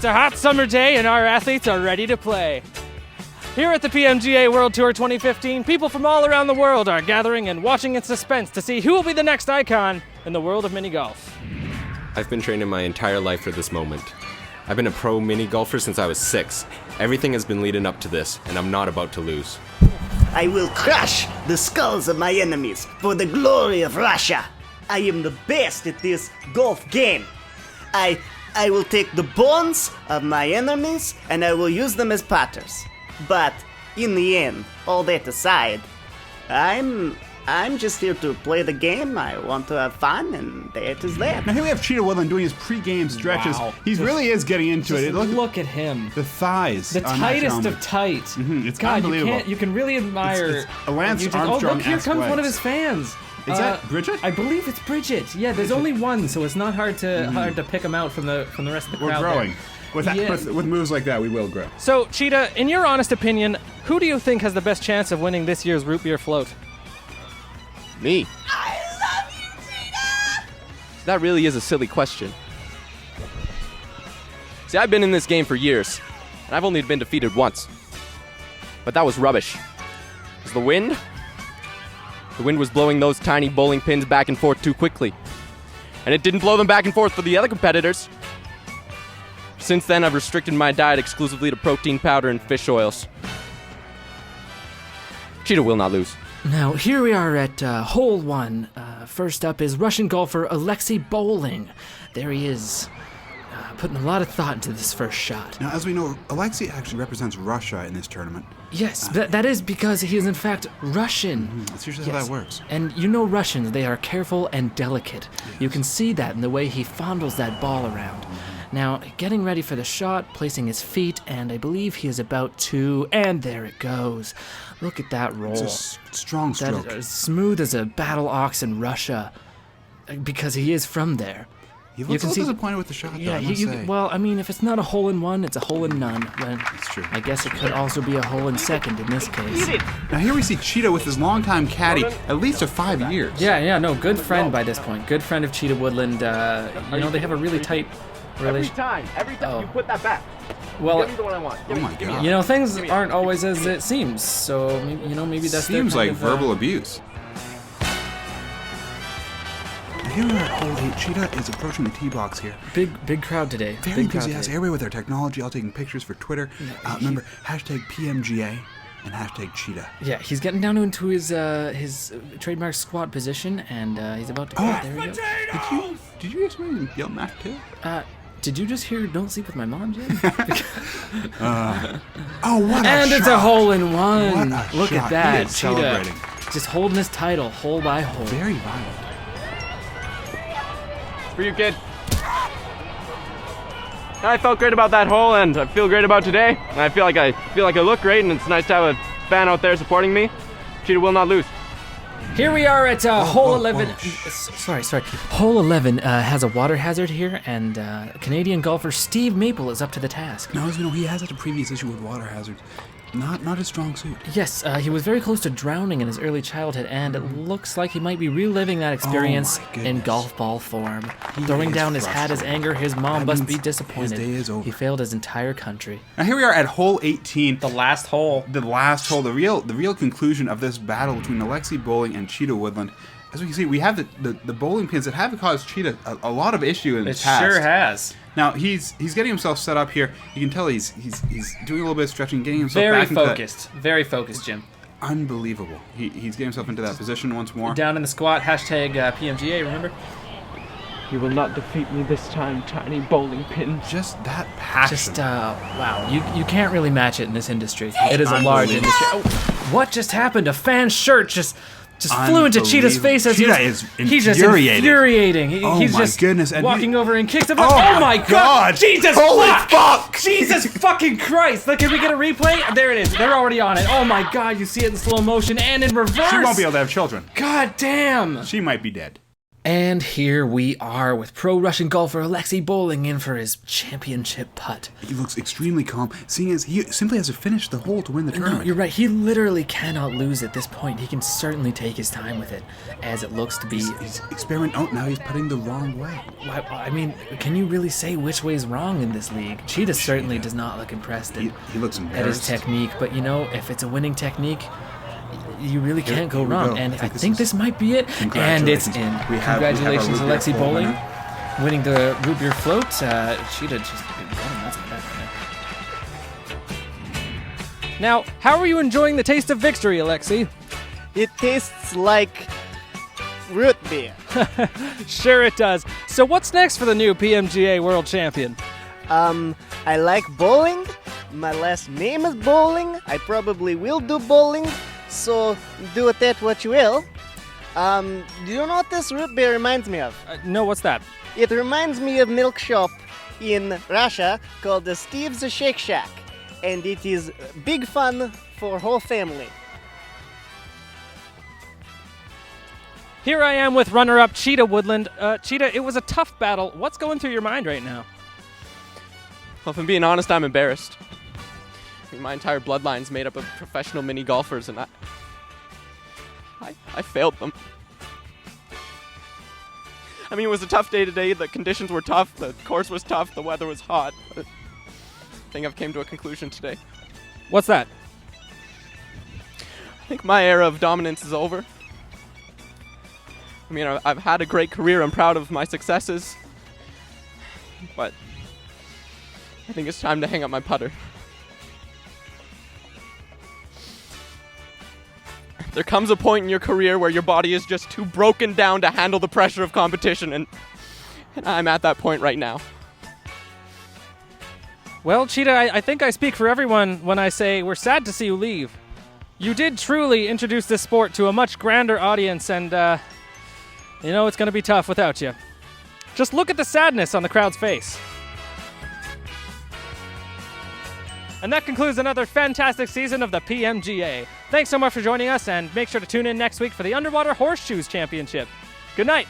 It's a hot summer day and our athletes are ready to play. Here at the PMGA World Tour 2015, people from all around the world are gathering and watching in suspense to see who will be the next icon in the world of mini golf. I've been training my entire life for this moment. I've been a pro mini golfer since I was 6. Everything has been leading up to this, and I'm not about to lose. I will crush the skulls of my enemies for the glory of Russia. I am the best at this golf game. I will take the bones of my enemies and I will use them as potters. But in the end, all that aside, I'm just here to play the game. I want to have fun, and that is that. Now here we have Cheetah Woodland doing his pre-game stretches. Wow. He really is getting into it. Look at him. The thighs. The on tightest that of tight. It's God, unbelievable. you can really admire. It's a Lance you just- Armstrong. Oh, look, here comes one of his fans. Is that Bridget? I believe it's Bridget. Yeah, there's only one, so it's not hard to pick him out from the rest of the We're crowd. growing. There. With moves like that, we will grow. So, Cheetah, in your honest opinion, who do you think has the best chance of winning this year's root beer float? Me. I love you, Cheetah! That really is a silly question. See, I've been in this game for years, and I've only been defeated once. But that was rubbish. It was the wind? The wind was blowing those tiny bowling pins back and forth too quickly. And it didn't blow them back and forth for the other competitors. Since then, I've restricted my diet exclusively to protein powder and fish oils. Cheetah will not lose. Now, here we are at hole 1. First up is Russian golfer Alexei Bowling. There he is, putting a lot of thought into this first shot. Now, as we know, Alexei actually represents Russia in this tournament. Yes, that is because he is in fact Russian. That's usually how that works. And you know Russians, they are careful and delicate. Yes. You can see that in the way he fondles that ball around. Now, getting ready for the shot, placing his feet, and I believe he is about to, and there it goes. Look at that roll. It's a strong stroke. That is as smooth as a battle ox in Russia, because he is from there. He looks a little disappointed with the shot, though, I must say. Well, I mean, if it's not a hole-in-one, it's a hole-in-none. That's true. I guess it could also be a hole-in-second in this case. Now here we see Cheetah with his longtime caddy, at least of 5 years. Yeah, no, good friend by this point. Good friend of Cheetah Woodland. They have a really tight relation. Every time you put that back. Well, Give me the one I want. Oh my God. Things aren't always as it seems. So, maybe that's their Seems kind like of, verbal abuse. Here we are at hole 8. Cheetah is approaching the tee box here. Big crowd today. Very enthusiastic. Everywhere with their technology, all taking pictures for Twitter. Remember, hashtag PMGA and hashtag Cheetah. Yeah, he's getting down into his trademark squat position, and he's about to. Oh, there we go. Did you hear somebody yell mashed potato? Did you just hear "Don't sleep with my mom," Jim? Oh, what a And shot. it's a hole-in-one. What a Look shot. at that, He is Cheetah. celebrating. Just holding his title, hole by hole. Very violent. For you, kid. I felt great about that hole, and I feel great about today. And I feel like I look great, and it's nice to have a fan out there supporting me. Cheetah will not lose. Here we are at hole 11. Sorry. Hole 11 has a water hazard here, and Canadian golfer Steve Maple is up to the task. Now, as we know, he has had a previous issue with water hazards. Not his strong suit. Yes, he was very close to drowning in his early childhood, and it looks like he might be reliving that experience in golf ball form. Throwing down his hat as anger, his mom must be disappointed. His day is over. He failed his entire country. Now here we are at hole 18. The last hole. The real conclusion of this battle between Alexei Bowling and Cheetah Woodland. As we can see, we have the bowling pins that have caused Cheetah a lot of issue in the past. It sure has. Now he's getting himself set up here. You can tell he's doing a little bit of stretching, getting himself Very back into focused. Very focused, Jim. Unbelievable. He's getting himself into that position once more. Down in the squat, hashtag PMGA, remember? You will not defeat me this time, tiny bowling pin. Just that passion. Just, wow, you can't really match it in this industry. It is a large industry. Oh, what just happened? A fan's shirt just flew into Cheetah's face as Cheetah he's is just infuriating. He's my just goodness. And walking over and kicks him. Oh my God! Jesus Holy fuck! Jesus fucking Christ! Look, can we get a replay? There it is. They're already on it. Oh my God! You see it in slow motion and in reverse. She won't be able to have children. God damn! She might be dead. And here we are with pro Russian golfer Alexei Bowling in for his championship putt. He looks extremely calm, seeing as he simply has to finish the hole to win the tournament. No, you're right. He literally cannot lose at this point. He can certainly take his time with it, as it looks to be. He's experimenting. Oh, now he's putting the wrong way. I mean, can you really say which way's wrong in this league? Cheetah certainly does not look impressed He looks at his embarrassed. technique, but you know, if it's a winning technique, you really can't go here we wrong. go. And I I think think this this might be it. And it's in. We have our Congratulations, root beer Alexei float Bowling, winner. winning the root beer float. Cheetah just won. That's not bad. Now, how are you enjoying the taste of victory, Alexei? It tastes like root beer. Sure it does. So what's next for the new PMGA World Champion? I like bowling. My last name is Bowling. I probably will do bowling, so do with that what you will. Do you know what this root beer reminds me of? No, what's that? It reminds me of milk shop in Russia called the Steve's Shake Shack, and it is big fun for whole family. Here I am with runner-up Cheetah Woodland. Cheetah, it was a tough battle. What's going through your mind right now? Well, if I'm being honest, I'm embarrassed. I mean, my entire bloodline's made up of professional mini golfers, and I failed them. I mean, it was a tough day today. The conditions were tough. The course was tough. The weather was hot. But I think I've came to a conclusion today. What's that? I think my era of dominance is over. I mean, I've had a great career. I'm proud of my successes. But I think it's time to hang up my putter. There comes a point in your career where your body is just too broken down to handle the pressure of competition, and I'm at that point right now. Well, Cheetah, I think I speak for everyone when I say we're sad to see you leave. You did truly introduce this sport to a much grander audience, and, you know, it's going to be tough without you. Just look at the sadness on the crowd's face. And that concludes another fantastic season of the PMGA. Thanks so much for joining us, and make sure to tune in next week for the Underwater Horseshoes Championship. Good night.